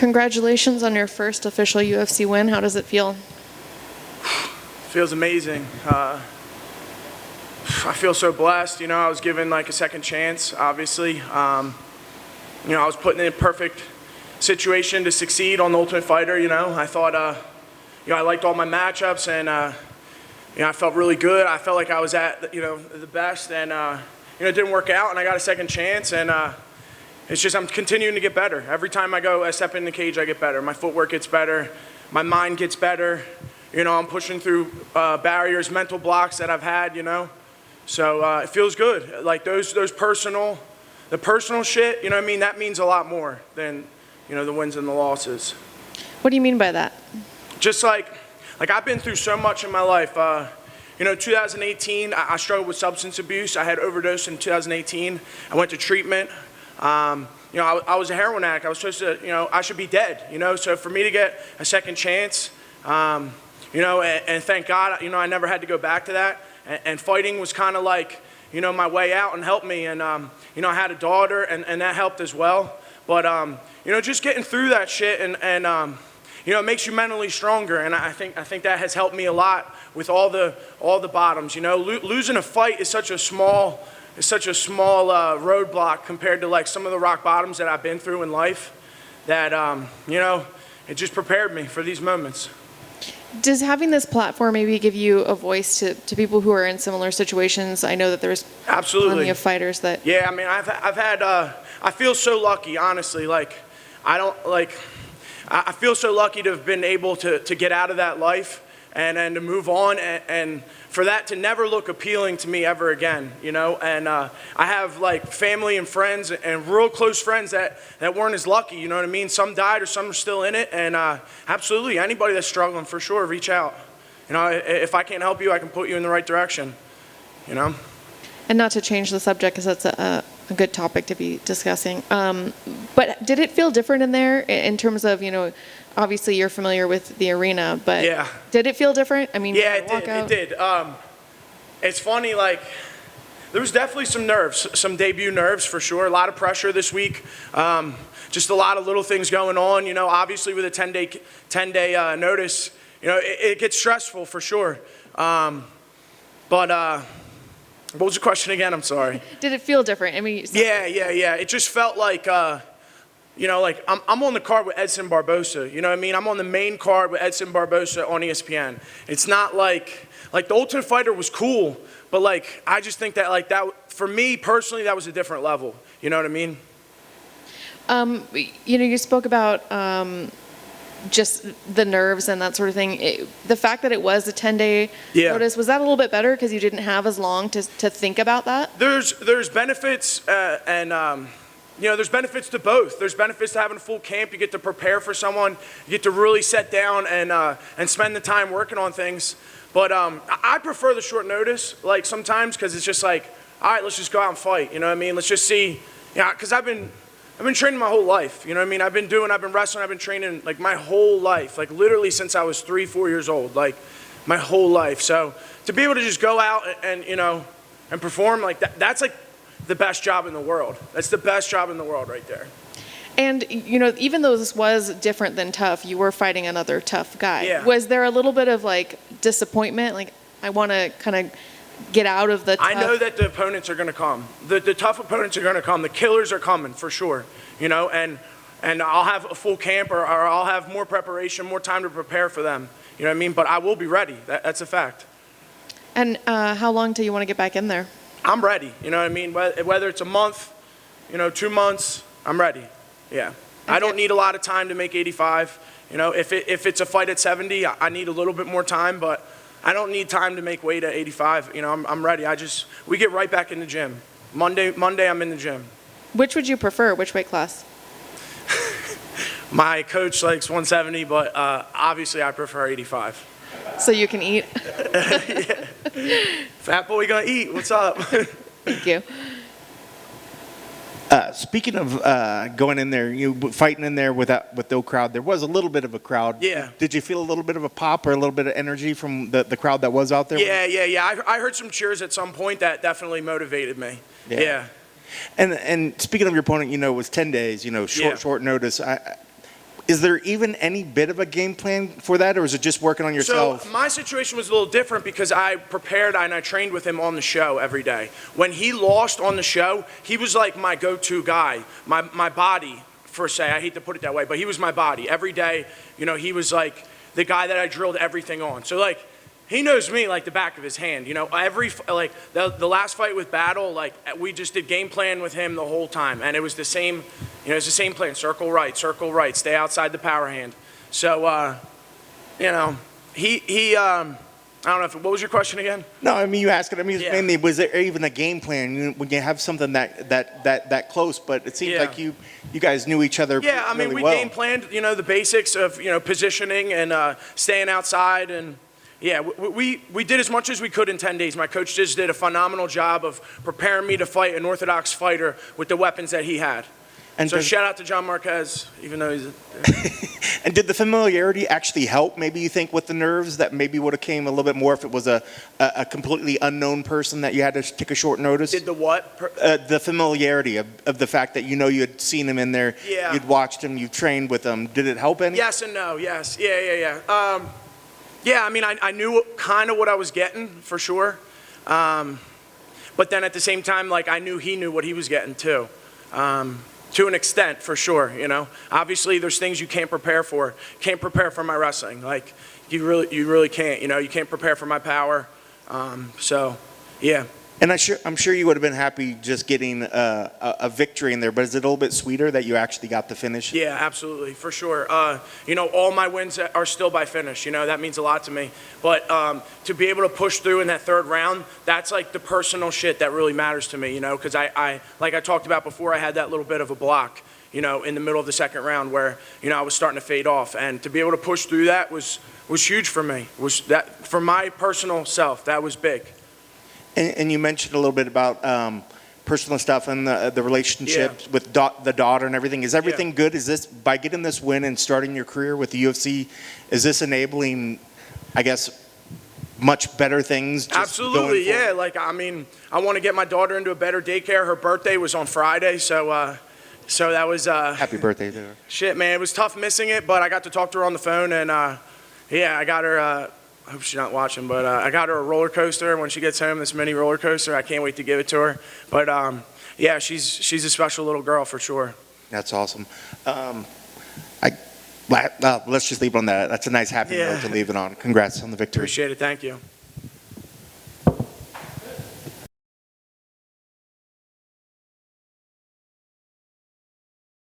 Congratulations on your first official UFC win. How does it feel? Feels amazing. I feel so blessed. You know, I was given like a second chance, obviously. I was put in a perfect situation to succeed on The Ultimate Fighter. You know, I thought, I liked all my matchups, and I felt really good. I felt like I was at the best, and it didn't work out, and I got a second chance, and it's just I'm continuing to get better. Every time I step in the cage, I get better. My footwork gets better, my mind gets better. I'm pushing through barriers, mental blocks that I've had. So it feels good. Like the personal shit. You know what I mean? That means a lot more than the wins and the losses. What do you mean by that? Just like I've been through so much in my life. 2018, I struggled with substance abuse. I had overdosed in 2018. I went to treatment. I was a heroin addict. I was supposed to, I should be dead. So for me to get a second chance, and thank God, I never had to go back to that. And fighting was kind of like, my way out and helped me. And, I had a daughter, and that helped as well. But, just getting through that shit and it makes you mentally stronger. And I think that has helped me a lot with all the bottoms. Losing a fight is such a small roadblock compared to like some of the rock bottoms that I've been through in life that, it just prepared me for these moments. Does having this platform maybe give you a voice to people who are in similar situations? I know that there's absolutely plenty of fighters that... Yeah, I mean, I've had, I feel so lucky, honestly. I feel so lucky to have been able to get out of that life and to move on and for that to never look appealing to me ever again, and I have like family and friends and real close friends that weren't as lucky, you know what I mean? Some died or some are still in it, and absolutely anybody that's struggling, for sure, reach out. If I can't help you, I can put you in the right direction, And not to change the subject, because that's a good topic to be discussing, but did it feel different in there in terms of, obviously you're familiar with the arena, but yeah. Did it feel different? I mean, yeah, it did. It's funny, like, there was definitely some nerves, some debut nerves for sure. A lot of pressure this week. Just a lot of little things going on. Obviously with a 10-day notice, it gets stressful for sure. But what was the question again? I'm sorry. Did it feel different? I mean, yeah. It just felt like, like I'm on the card with Edson Barbosa. You know what I mean? I'm on the main card with Edson Barbosa on ESPN. It's not like the Ultimate Fighter was cool, but like I just think that like that for me personally that was a different level. You know what I mean? You spoke about just the nerves and that sort of thing. The fact that it was a 10-day notice, was that a little bit better because you didn't have as long to think about that? There's benefits and there's benefits to both. There's benefits to having a full camp. You get to prepare for someone. You get to really sit down and spend the time working on things. But I prefer the short notice, like sometimes, because it's just like, all right, let's just go out and fight. You know what I mean? Let's just see. Because I've been training my whole life. You know what I mean? I've been wrestling, I've been training like my whole life, like literally since I was 3-4 years old, like my whole life. So to be able to just go out and perform like that's like the best job in the world. That's the best job in the world right there. And, even though this was different than tough, you were fighting another tough guy. Yeah. Was there a little bit of like disappointment? Like, I want to kind of get out of the tough... I know that the opponents are going to come. The tough opponents are going to come. The killers are coming for sure, and I'll have a full camp or I'll have more preparation, more time to prepare for them. You know what I mean? But I will be ready. That's a fact. And how long till you want to get back in there? I'm ready. You know what I mean? Whether it's a month, 2 months, I'm ready. Yeah. I don't need a lot of time to make 85. If it's a fight at 70, I need a little bit more time, but I don't need time to make weight at 85. I'm ready. We get right back in the gym. Monday I'm in the gym. Which would you prefer? Which weight class? My coach likes 170, but obviously I prefer 85. So you can eat? Yeah. Fat boy gonna eat. What's up? Thank you. Speaking of going in there, fighting in there with no crowd, there was a little bit of a crowd. Yeah. Did you feel a little bit of a pop or a little bit of energy from the crowd that was out there? Yeah. I heard some cheers at some point that definitely motivated me. Yeah. And speaking of your opponent, it was 10 days, short notice. Is there even any bit of a game plan for that, or is it just working on yourself? So my situation was a little different because I prepared and I trained with him on the show every day. When he lost on the show, he was like my go-to guy, my body, per se. I hate to put it that way, but he was my body. Every day, you know, he was like the guy that I drilled everything on. So like, he knows me like the back of his hand, you know. The last fight with Battle, like we just did game plan with him the whole time, and it was the same, you know, it's the same plan: circle right, stay outside the power hand. So, you know, I don't know. What was your question again? No, I mean you asked it. I mean, Yeah. mainly, was there even a game plan when you have something that close? But it seems Yeah. like you guys knew each other. Yeah, I mean, really we well. game planned, you know, the basics of, you know, positioning and staying outside. And yeah, we did as much as we could in 10 days. My coach just did a phenomenal job of preparing me to fight an orthodox fighter with the weapons that he had. And So shout out to John Marquez, even though he's And did the familiarity actually help? Maybe you think with the nerves that maybe would have came a little bit more if it was a completely unknown person that you had to take a short notice. did the what? The familiarity of the fact that you know you had seen him in there, Yeah. you'd watched him, you trained with him. Did it help any? Yes and no, yes. Yeah. Yeah, I mean, I knew kind of what I was getting, for sure. But then at the same time, like, I knew he knew what he was getting, too. To an extent, for sure, you know. Obviously, there's things you can't prepare for. Can't prepare for my wrestling. Like, you really can't, you know. You can't prepare for my power. So, yeah. And I'm sure you would have been happy just getting a victory in there, but is it a little bit sweeter that you actually got the finish? Yeah, absolutely, for sure. You know, all my wins are still by finish. You know, that means a lot to me. But to be able to push through in that third round, that's like the personal shit that really matters to me, you know, because I like I talked about before, I had that little bit of a block, you know, in the middle of the second round where, you know, I was starting to fade off. And to be able to push through that was huge for me. For my personal self, that was big. And you mentioned a little bit about personal stuff and the relationship with the daughter and everything. Is everything good? Is this, by getting this win and starting your career with the UFC, is this enabling, I guess, much better things? Just Absolutely, going forward? yeah. Like, I mean, I want to get my daughter into a better daycare. Her birthday was on Friday, so that was Happy birthday to her. shit, man. It was tough missing it, but I got to talk to her on the phone, and yeah, I got her. I hope she's not watching, but I got her a roller coaster when she gets home. This mini roller coaster. I can't wait to give it to her. But yeah, she's a special little girl for sure. That's awesome. Let's just leave it on that. That's a nice happy note to leave it on. Congrats on the victory. Appreciate it. Thank you.